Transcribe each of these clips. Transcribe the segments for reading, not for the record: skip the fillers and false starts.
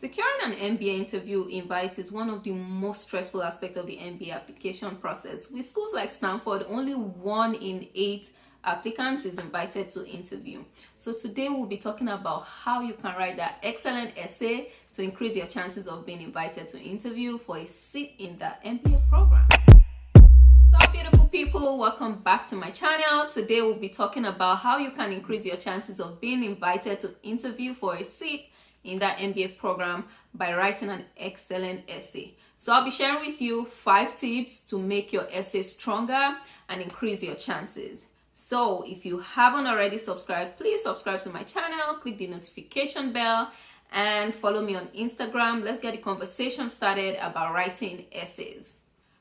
Securing an MBA interview invite is one of the most stressful aspects of the MBA application process. With schools like Stanford, only 1 in 8 applicants is invited to interview. So today we'll be talking about how you can write that excellent essay to increase your chances of being invited to interview for a seat in the MBA program. So beautiful people, welcome back to my channel. Today we'll be talking about how you can increase your chances of being invited to interview for a seat in that MBA program by writing an excellent essay. So I'll be sharing with you 5 tips to make your essay stronger and increase your chances. So if you haven't already subscribed, please subscribe to my channel, click the notification bell, and follow me on Instagram. Let's get the conversation started about writing essays.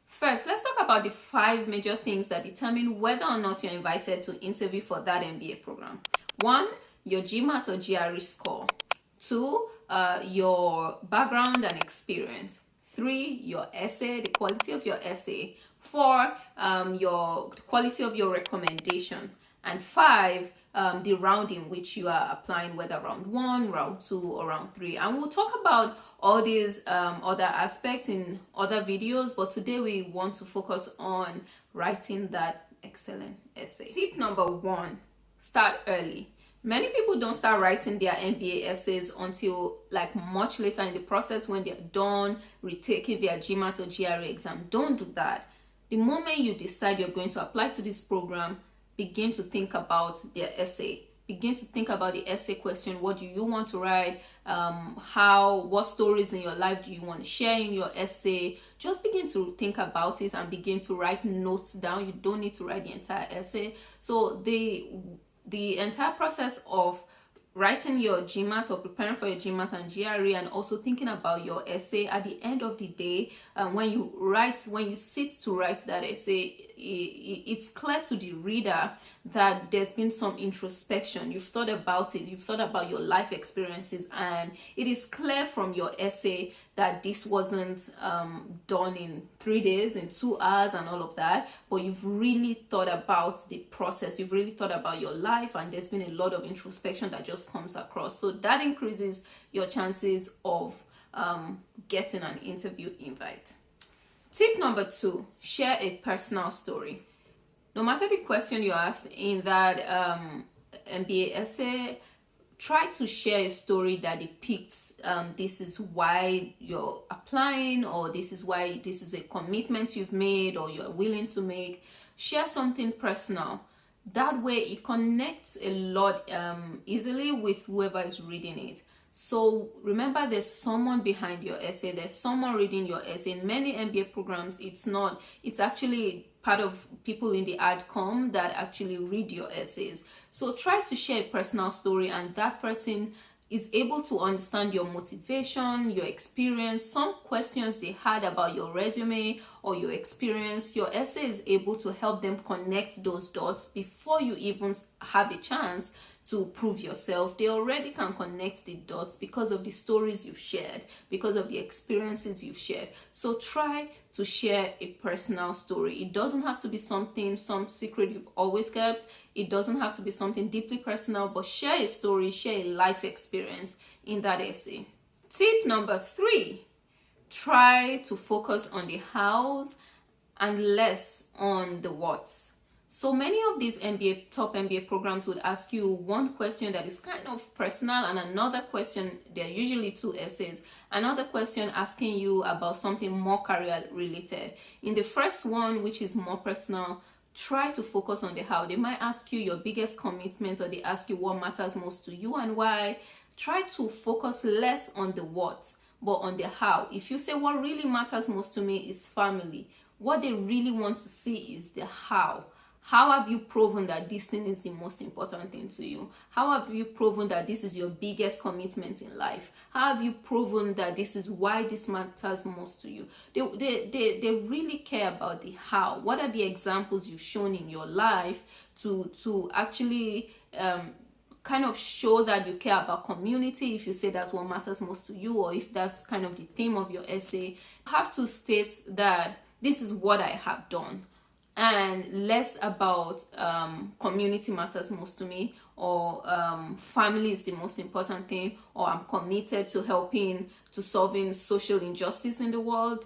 First, let's talk about the 5 major things that determine whether or not you're invited to interview for that MBA program. 1, your GMAT or GRE score. 2, your background and experience. 3, your essay, the quality of your essay. 4, the quality of your recommendation. And 5, the round in which you are applying, whether round 1, round 2, or round 3. And we'll talk about all these other aspects in other videos, but today we want to focus on writing that excellent essay. Tip number 1, start early. Many people don't start writing their MBA essays until much later in the process when they're done retaking their GMAT or GRE exam. Don't do that. The moment you decide you're going to apply to this program, begin to think about their essay. Begin to think about the essay question. What do you want to write? What stories in your life do you want to share in your essay? Just begin to think about it and begin to write notes down. You don't need to write the entire essay. So the entire process of writing your GMAT or preparing for your GMAT and GRE and also thinking about your essay at the end of the day, when you sit to write that essay, it's clear to the reader that there's been some introspection. You've thought about it, you've thought about your life experiences, and it is clear from your essay that this wasn't done in 3 days, in 2 hours and all of that, but you've really thought about the process, you've really thought about your life, and there's been a lot of introspection that just comes across. So that increases your chances of getting an interview invite. Tip number 2, share a personal story. No matter the question you asked in that MBA essay, try to share a story that depicts this is why you're applying, or this is why this is a commitment you've made or you're willing to make. Share something personal. That way it connects a lot easily with whoever is reading it. So remember, there's someone behind your essay, there's someone reading your essay. In many MBA programs, it's actually part of people in the adcom that actually read your essays. So try to share a personal story, and that person is able to understand your motivation, your experience, some questions they had about your resume or your experience. Your essay is able to help them connect those dots before you even have a chance to prove yourself. They already can connect the dots because of the stories you've shared, because of the experiences you've shared. So try to share a personal story. It doesn't have to be some secret you've always kept. It doesn't have to be something deeply personal, but share a story, share a life experience in that essay. Tip number 3, try to focus on the hows and less on the whats. So many of these top MBA programs would ask you one question that is kind of personal, and another question, they're usually 2 essays, another question asking you about something more career related. In the first one, which is more personal, try to focus on the how. They might ask you your biggest commitment, or they ask you what matters most to you and why. Try to focus less on the what, but on the how. If you say what really matters most to me is family, what they really want to see is the how. How have you proven that this thing is the most important thing to you? How have you proven that this is your biggest commitment in life? How have you proven that this is why this matters most to you? They really care about the how. What are the examples you've shown in your life to actually kind of show that you care about community, if you say that's what matters most to you, or if that's kind of the theme of your essay? You have to state that this is what I have done, and less about community matters most to me, or family is the most important thing, or I'm committed to helping to solving social injustice in the world.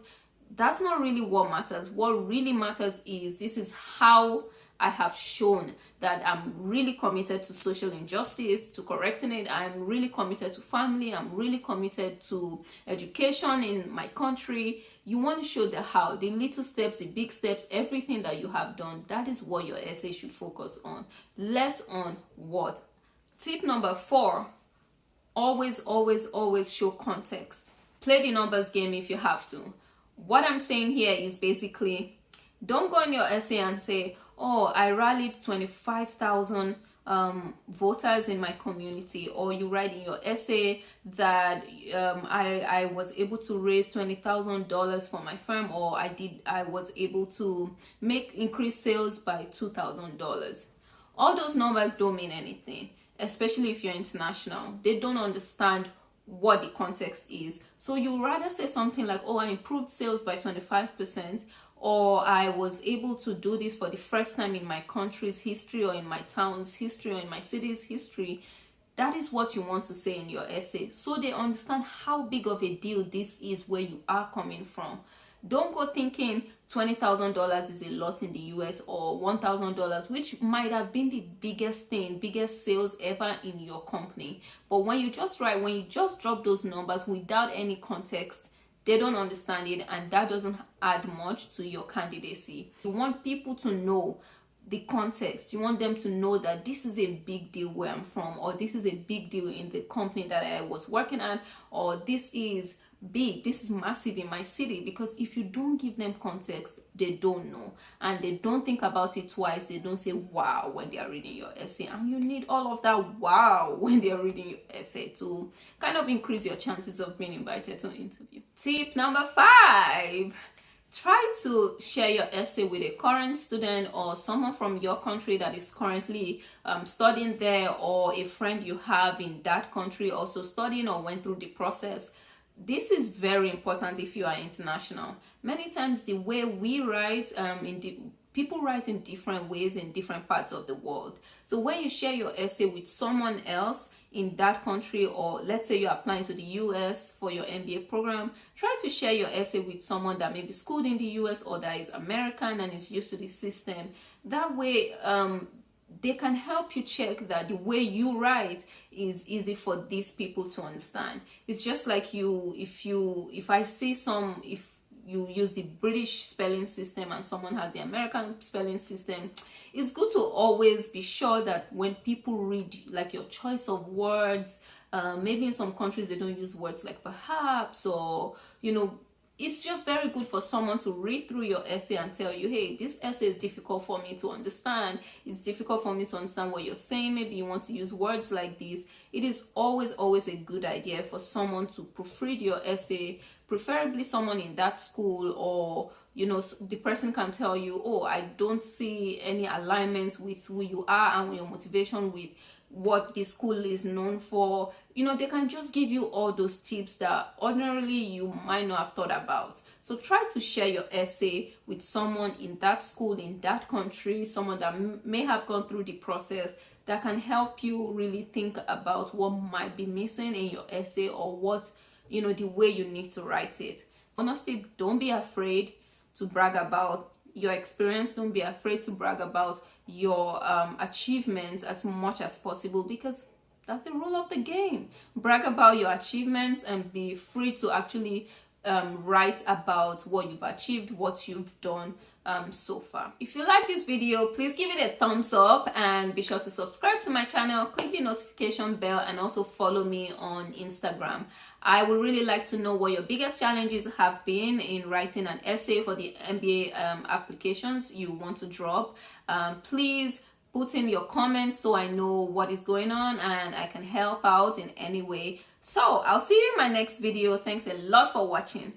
That's not really what matters. What really matters is this is how I have shown that I'm really committed to social injustice, to correcting it. I'm really committed to family. I'm really committed to education in my country. You want to show the how, the little steps, the big steps, everything that you have done. That is what your essay should focus on, less on what. Tip number 4, always show context. Play the numbers game if you have to. What I'm saying here is basically, don't go in your essay and say, oh, I rallied 25,000 voters in my community, or you write in your essay that I was able to raise $20,000 for my firm, or I was able to increase sales by $2,000. All those numbers don't mean anything, especially if you're international. They don't understand what the context is. So you rather say something like, oh, I improved sales by 25%, or I was able to do this for the first time in my country's history, or in my town's history, or in my city's history. That is what you want to say in your essay, so they understand how big of a deal this is where you are coming from. Don't go thinking $20,000 is a lot in the US, or $1,000, which might have been the biggest sales ever in your company. But when you just drop those numbers without any context, they don't understand it, and that doesn't add much to your candidacy. You want people to know the context. You want them to know that this is a big deal where I'm from, or this is a big deal in the company that I was working at, or this is big, this is massive in my city. Because if you don't give them context, they don't know, and they don't think about it twice. They don't say wow when they are reading your essay, and you need all of that wow when they are reading your essay to kind of increase your chances of being invited to an interview. Tip number 5, try to share your essay with a current student, or someone from your country that is currently studying there, or a friend you have in that country also studying or went through the process. This is very important if you are international. Many times the way we write, people write in different ways in different parts of the world. So when you share your essay with someone else in that country, or let's say you're applying to the US for your MBA program, try to share your essay with someone that may be schooled in the US, or that is American and is used to the system. That way, they can help you check that the way you write is easy for these people to understand. It's just like if you use the British spelling system and someone has the American spelling system, it's good to always be sure that when people read, like, your choice of words, maybe in some countries they don't use words like perhaps, or it's just very good for someone to read through your essay and tell you, hey, this essay is difficult for me to understand. It's difficult for me to understand what you're saying. Maybe you want to use words like this. It is always a good idea for someone to proofread your essay, preferably someone in that school, or the person can tell you, oh, I don't see any alignment with who you are and your motivation with what the school is known for. They can just give you all those tips that ordinarily you might not have thought about. So try to share your essay with someone in that school, in that country, someone that may have gone through the process, that can help you really think about what might be missing in your essay, or what, the way you need to write it. Honestly, don't be afraid to brag about your experience. Don't be afraid to brag about your achievements as much as possible, because that's the rule of the game. Brag about your achievements and be free to actually write about what you've achieved, what you've done so far. If you like this video, please give it a thumbs up, and be sure to subscribe to my channel, click the notification bell, and also follow me on Instagram. I would really like to know what your biggest challenges have been in writing an essay for the MBA applications you want to drop. Please put in your comments so I know what is going on and I can help out in any way. So I'll see you in my next video. Thanks a lot for watching.